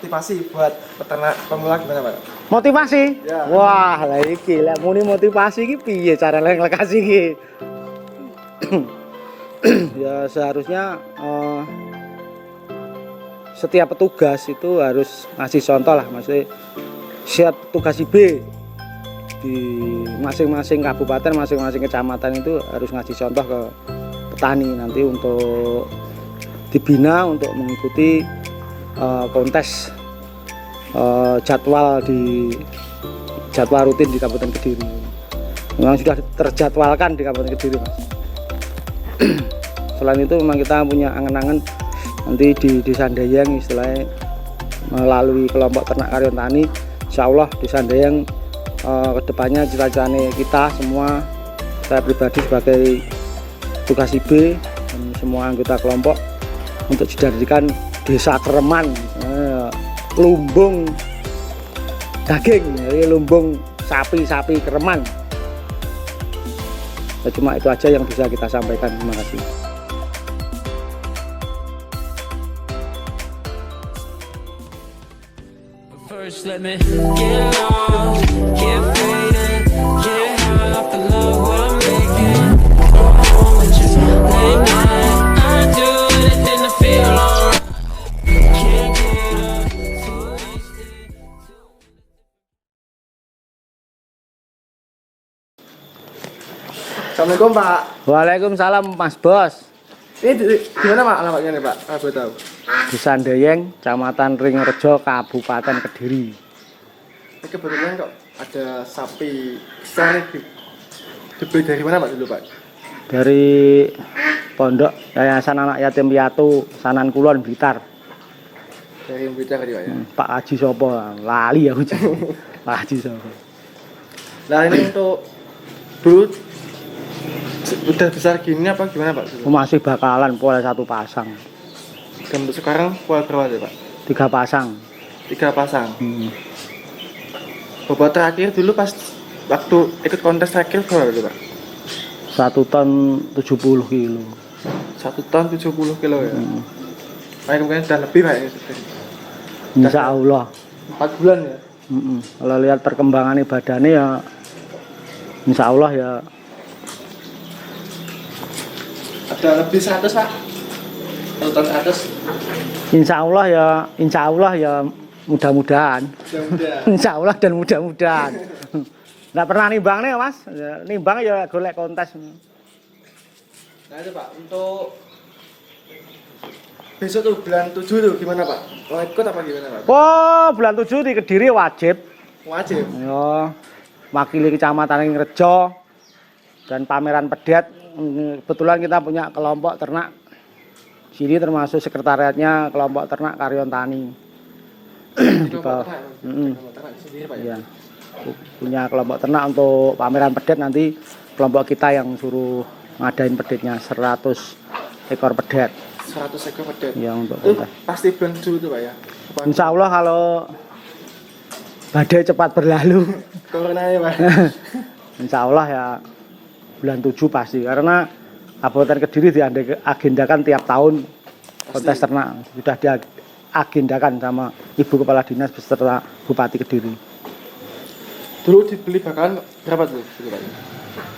motivasi buat peternak pemula gimana Pak? Motivasi? Ya. Wah, lah iki lek muni motivasi iki piye cara ngelekasi iki? Ya seharusnya setiap petugas itu harus ngasih contoh lah, maksudnya siap tugas IB di masing-masing kabupaten, masing-masing kecamatan itu harus ngasih contoh ke petani nanti untuk dibina untuk mengikuti kontes jadwal rutin di Kabupaten Kediri. Memang sudah terjadwalkan di Kabupaten Kediri, Mas. Selain itu memang kita punya angan-angan nanti di Desa Ndayang istilahnya melalui kelompok ternak karyon tani, insya Allah Desa Ndayang kedepannya cita-citanya kita semua, saya pribadi sebagai tugas IB dan semua anggota kelompok untuk dijadikan desa kereman, lumbung daging, jadi lumbung sapi-sapi kereman. Ya, cuma itu aja yang bisa kita sampaikan. Terima kasih. First, let me get lost, get faded, get high off the love we're making. Go home with you late night. I do anything to feel alright. Can't get up, too wasted. Assalamualaikum Pak. Waalaikumsalam Mas Bos. Ini di mana Pak alamatnya nih Pak? Aku tahu. Desa Ndayang, Kecamatan Ringrejo, Kabupaten Kediri. Ini kebetulan kok ada sapi besar dibeli dari mana Pak dulu Pak? Dari Pondok Yayasan Anak Yatim Piatu Sanan Kulon Blitar. Dari Blitar tadi Pak ya. Pak Haji Sopo, lali aku. Pak Haji Sopo. Nah ini untuk dulu udah besar gini apa gimana Pak? Dulu? Masih bakalan pola satu pasang, Dan untuk sekarang pola berapa sih Pak? 3 pasang. 3 pasang. Bobot terakhir dulu pas waktu ikut kontes terakhir berapa dulu Pak? 1 ton 70 kilo. 1 ton 70 kilo ya. Nah, mungkin sudah lebih Pak ya. Insya Allah. 4 bulan ya. Kalau lihat perkembangan badannya ya, Insya Allah ya. Ada lebih 100 Pak. 1 ton 100. Insya Allah ya mudah-mudahan. Mudah-mudahan. Insya Allah dan mudah-mudahan. Nggak pernah nimbang nih Mas. Nimbang ya golek kontes. Nah itu Pak, untuk besok tuh bulan 7 tuh gimana Pak? Mau ikut apa gimana Pak? Oh, bulan 7 di Kediri wajib. Wajib. Ya, wakili Kecamatan Ringrejo dan pameran pedet. Kebetulan kita punya kelompok ternak sini, termasuk sekretariatnya kelompok ternak karyon tani. Di bawah. Kelompok ternak sendiri Pak ya. Iya. Punya kelompok ternak untuk pameran pedet, nanti kelompok kita yang suruh ngadain pedetnya 100 ekor pedet. 100 ekor pedet. Ya, untuk Itu kontes. pasti bulan 7 tuh Pak ya. Insya Allah kalau badai cepat berlalu. Corona ya Pak. Insya Allah ya bulan 7 pasti, karena Kabupaten Kediri diagendakan tiap tahun kontes ternak, sudah diagendakan sama Ibu Kepala Dinas beserta Bupati Kediri. Dulu dibeli bakalan berapa tuh Pak?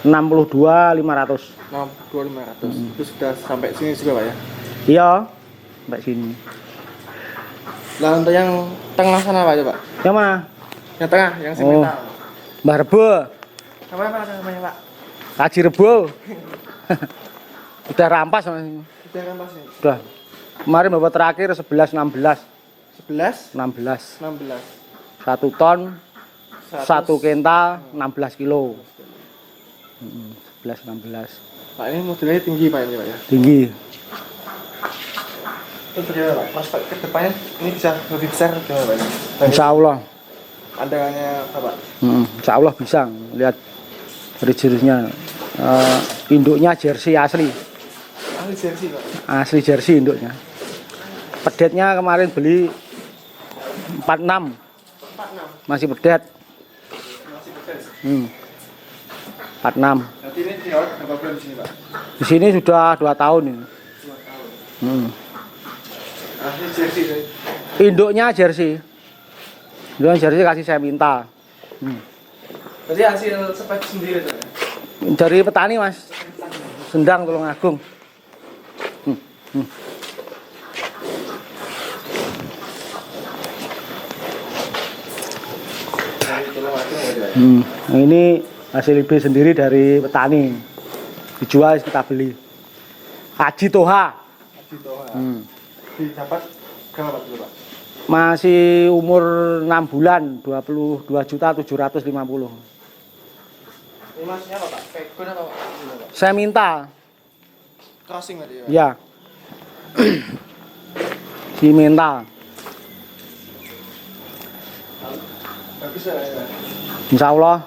62.500. 62.500. Itu sudah sampai sini juga Pak ya. Iya, sampai sini. Nah untuk yang tengah sana Pak ya Pak? Yang mana? Yang tengah, yang simental. Mbah Rebo, Apa namanya Pak? Kaji Rebo. Udah rampas Mas. Sudah kan Pak? Udah. Kemarin bawa terakhir 11 16. 11? 16. 16. 1 ton, 100. 1 kental, 16 kilo. 11 16. Pak ini modelnya tinggi Pak ini Pak ya. Tinggi. Itu bagaimana Pak? Mas Pak ke depannya ini bisa lebih besar gimana Pak? Insya Allah. Pandangannya Bapak. Insya Allah bisa. Lihat dari jersey-nya. Induknya jersey asli. Ahli jersey Pak. Asli jersey induknya. Pedetnya kemarin beli 46. 46. Masih pedet. Masih bekas. 46. Berarti ini dirawat berapa bulan di sini Pak? Di sini sudah 2 tahun ini. 2 tahun. Ahli jersey. Induknya jersey. Induknya jersey kasih saya minta. Berarti hasil sepet sendiri tuh ya? Dari petani mas, Sendang Tulungagung. Dari Tulungagung aja ya? Nah, ini hasil IB sendiri dari petani, dijual kita beli. Haji Toha. Haji Toha. Didapat berapa dulu Pak? Masih umur 6 bulan, 22.750.000. Ini maksudnya apa Pak? Pegon apa Pak? Saya minta, Crossing tadi ya? ya. Diminta. Bagus ya? Insya Allah.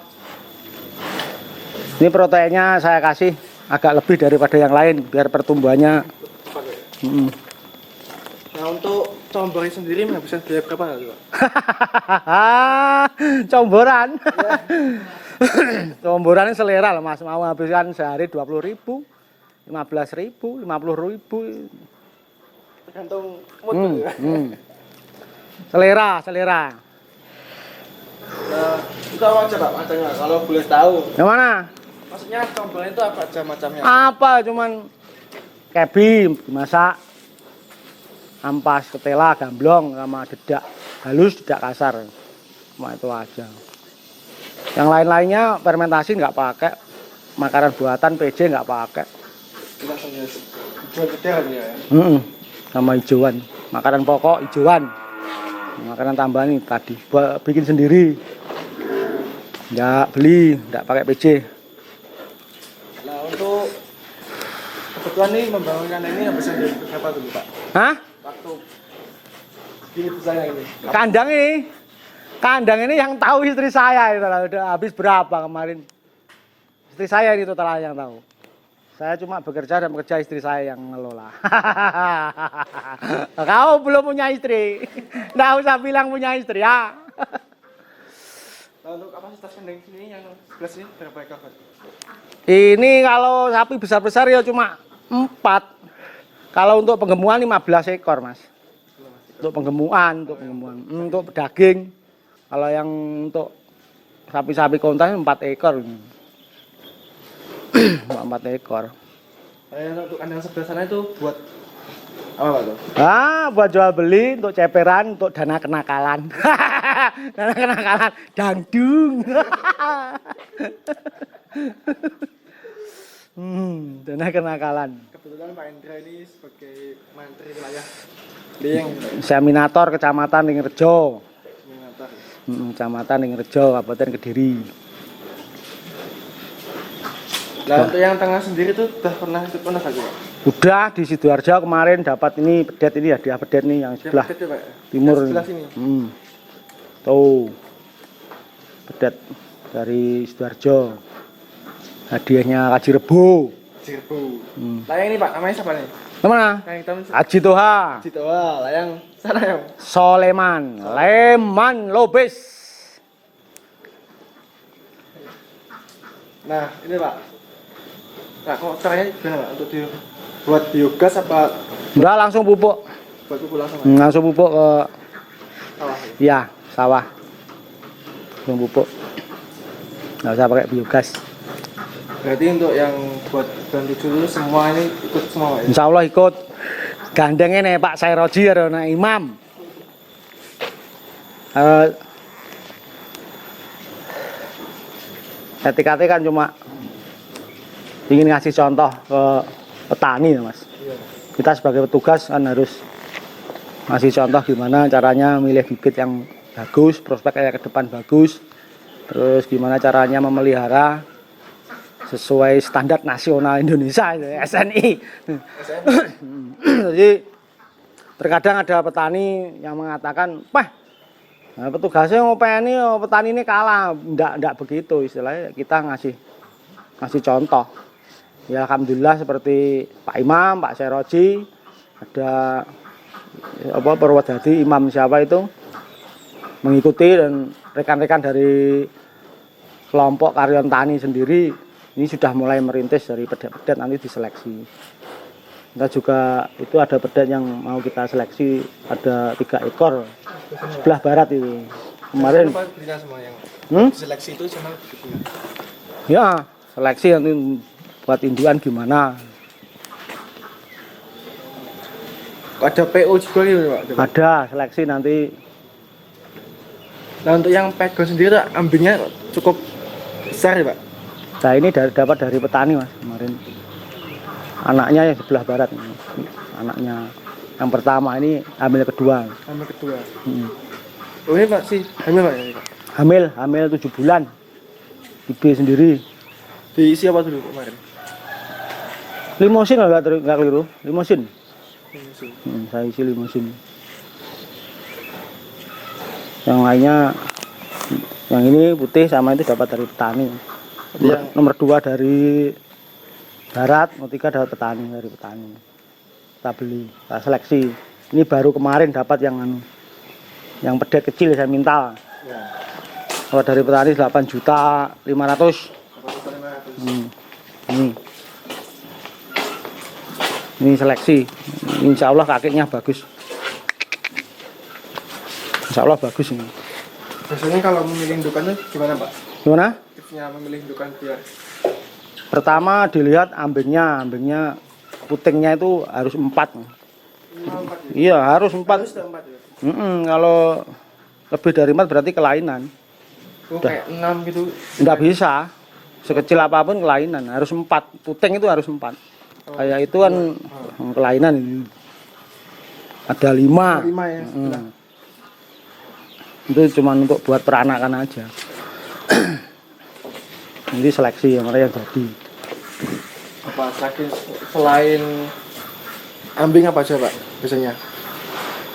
Ini proteinnya saya kasih agak lebih daripada yang lain biar pertumbuhannya. Nah untuk combornya sendiri menghabiskan biaya berapa nggak Pak? Comboran. Comboran ini selera loh mas, mau habiskan sehari 20.000, 15.000, 50.000. Tergantung mood gitu ya? Selera. Nah, itu apa aja Pak macamnya kalau boleh tahu? Yang mana? Maksudnya combornya itu apa aja macamnya? Apa cuman kebi dimasak, ampas, ketela, gamblong sama dedak halus, dedak kasar. Cuma itu aja. Yang lain-lainnya fermentasi nggak pakai, makanan buatan PJ nggak pakai. Langsung jual gede kan ya? Sama hijauan, makanan pokok hijauan, makanan tambahan ini tadi buat bikin sendiri, nggak beli, nggak pakai PJ. Nah untuk kebetulan nih membangunkan ini habisnya berapa dulu Pak? Hah? Waktu gini saya ini. Kandang ini yang tahu istri saya itu udah habis berapa kemarin. Istri saya ini total yang tahu. Saya cuma bekerja dan bekerja, istri saya yang ngelola. Kau belum punya istri, nggak usah bilang punya istri ya. Nah, untuk kapasitas kandang sini yang sebelah sini berapa ekor Pak? Ini kalau sapi besar-besar ya cuma 4. Kalau untuk penggemuan 15 ekor mas. Untuk penggemuan. Untuk daging. Kalau yang untuk sapi-sapi kontas 4 ekor. 4 ekor. Untuk kandang sebelah sana itu buat apa Pak tuh? Buat jual beli, untuk ceperan, untuk dana kenakalan. Dana kenakalan, dangdung. Dana kenakalan. Kebetulan Pak Indra ini sebagai mantri wilayah Lieng. Seminator Kecamatan Lingrejo. Seminator. Kecamatan Lingrejo, Kabupaten Kediri. Nah untuk yang tengah sendiri tuh udah pernah ikut konas lagi Pak? Udah di Sidoarjo kemarin dapat ini pedet ini hadiah pedet nih yang sebelah Pedet ya, Pak? timur. Yang sebelah sini. Tuh pedet dari Sidoarjo. Hadiahnya Kaji Rebo. Jirbu. Layang ini Pak, namanya siapa nih? Kemana? Layang hitam. Haji Toha. Citoa, layang sana yang. Soleman. Leman Lobes. Nah ini Pak. Nah kok caranya gimana Pak? Untuk buat biogas apa Udah langsung pupuk. buat pupuk langsung? Langsung pupuk ke Sawah. ya sawah. Langsung pupuk. Nggak usah pakai biogas. Berarti untuk yang buat ganti dulu semua ini ikut semua Pak ya? Insya Allah ikut. Gandengnya nih Pak Sairoji ada Imam. TKT kan cuma ingin ngasih contoh ke petani ya Mas. Kita sebagai petugas kan harus ngasih contoh gimana caranya milih bibit yang bagus, prospeknya ke depan bagus, terus gimana caranya memelihara sesuai standar nasional Indonesia SNI. Jadi terkadang ada petani yang mengatakan, "Wah, nah, petugasnya mau petani ini kalah." Enggak begitu istilahnya, kita ngasih contoh. Ya alhamdulillah seperti Pak Imam, Pak Sairoji, ada Purwodadi, Imam siapa itu mengikuti, dan rekan-rekan dari kelompok karyawan tani sendiri ini sudah mulai merintis dari pedet-pedet nanti diseleksi. Kita juga itu ada pedet yang mau kita seleksi, ada 3 ekor sebelah barat itu. Kemarin Apa belinya semua yang seleksi itu sama begitu? ya seleksi nanti buat indukan gimana. Ada PO juga nih Pak? Ada seleksi nanti. Nah untuk yang pegon sendiri ambingnya cukup besar ya Pak? Nah ini dapat dari petani Mas kemarin. Anaknya yang sebelah barat. Anaknya yang pertama ini hamil kedua. Hamil kedua. Oh ini Pak sih hamil Pak ya? Pak? Hamil 7 bulan. IB sendiri. Diisi apa dulu kemarin? Limosin nggak keliru. Limosin. Saya isi limosin. Yang lainnya, yang ini putih sama itu dapat dari petani. Nomor 2 dari barat, nomor 3 dapat dari petani. Kita beli, kita seleksi. Ini baru kemarin dapat yang pedet kecil saya minta. Kalau dari petani 8.500.000. Ini seleksi. Insya Allah kakinya bagus. Insya Allah bagus ini. Biasanya kalau memilih indukan tuh gimana Pak? Gimana? Tipsnya memilih indukan biar Pertama dilihat ambingnya putingnya itu harus 4. Iya harus 4. harus ada 4 ya? Kalau lebih dari 4 berarti kelainan. Oh, kayak 6 gitu? Nggak bisa. Sekecil apapun kelainan harus 4. Puting itu harus 4. Kayak itu kan kelainan ini. Ada 5. 5 ya? Itu cuma untuk buat peranakan aja. Ini seleksi yang mereka jadi. Apa selain ambing apa aja Pak biasanya?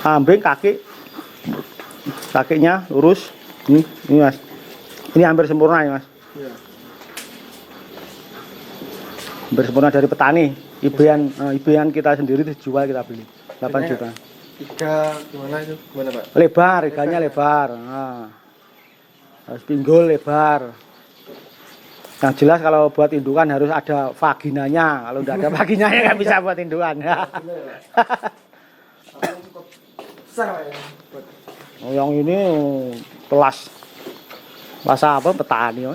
Ambing kakinya lurus. Ini Mas. Ini hampir sempurna ya Mas. Iya. Hampir sempurna dari petani. Ibean kita sendiri dijual kita beli 8 juta. Iga gimana itu? Gimana Pak? Lebar, iganya lebar. Nah. Harus pinggul lebar. Yang jelas kalau buat indukan harus ada vaginanya. Kalau enggak ada vaginanya nggak bisa buat indukan. Cukup besar Pak ya? Oh, yang ini kelas apa petani.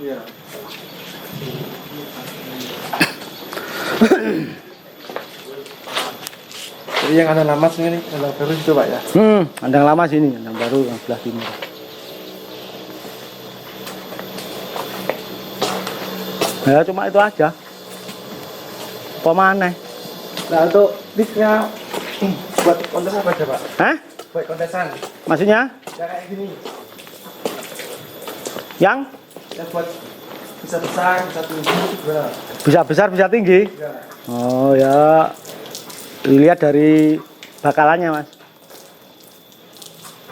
Iya. Jadi yang ada lama sini kandang baru itu Pak ya? Kandang lama sini, kandang baru yang sebelah timur. Ya cuma itu aja. Apa maneh? Nah untuk tipsnya buat kontes apa aja Pak? Hah? Buat kontesan Maksudnya? ya kayak gini. Yang Ya buat bisa besar, bisa tinggi gimana? bisa besar, bisa tinggi? Ya. Oh ya, dilihat dari bakalannya Mas.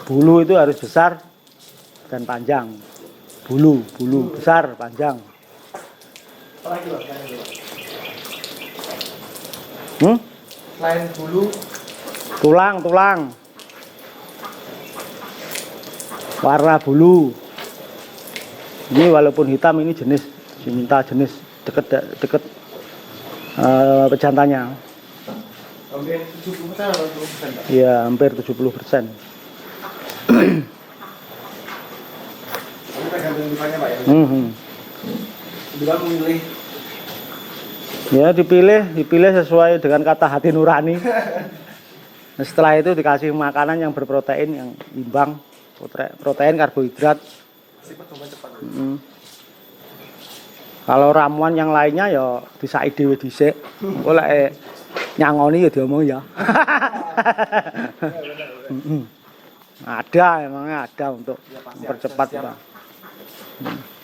Bulu itu harus besar dan panjang. Bulu besar, panjang. Apalagi Pak? Selain bulu, Tulang. Warna bulu. Ini walaupun hitam ini jenis, diminta jenis deket pejantannya. hampir 70% atau 20% Pak? Iya, hampir 70%. Ini tergantung indukannya Pak ya? Indukan memilih Ya dipilih sesuai dengan kata hati nurani. Nah, setelah itu dikasih makanan yang berprotein, yang imbang, protein, karbohidrat. cepat. Kalau ramuan yang lainnya ya bisa dhewe dhisik. Engko lek nyangoni ya diomong ya. Ada, emangnya ada untuk mempercepat Pak.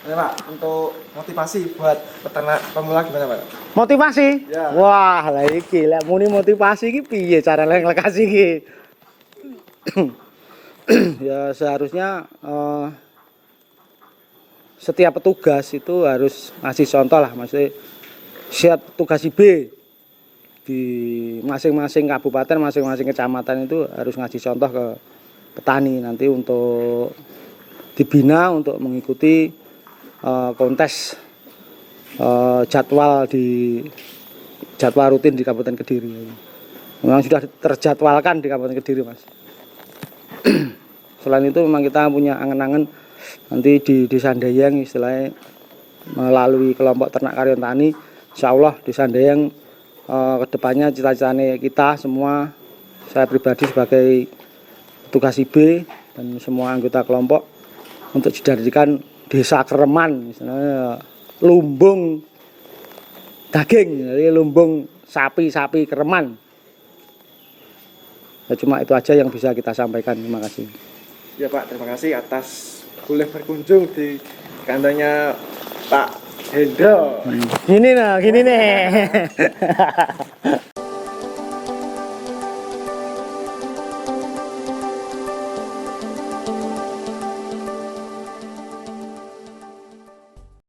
Ya Pak, untuk motivasi buat peternak pemula gimana Pak? Motivasi? Ya. Wah, lah iki lek muni motivasi iki piye cara nglekasi iki? Ya seharusnya setiap petugas itu harus ngasih contoh lah, maksudnya siap tugas IB di masing-masing kabupaten, masing-masing kecamatan itu harus ngasih contoh ke petani nanti untuk dibina untuk mengikuti kontes jadwal di jadwal rutin di Kabupaten Kediri. Memang sudah terjadwalkan di Kabupaten Kediri, Mas. Selain itu memang kita punya angan-angan nanti di Desa Handayang istilahnya melalui kelompok ternak karyon tani, insya Allah Desa Handayang kedepannya cita-citanya kita semua, saya pribadi sebagai petugas IB dan semua anggota kelompok untuk dijadikan desa kereman, misalnya lumbung daging, jadi lumbung sapi-sapi kereman. Ya, cuma itu aja yang bisa kita sampaikan. Terima kasih. Ya Pak, terima kasih atas boleh berkunjung di kandangnya Pak Hendro. Gini nih.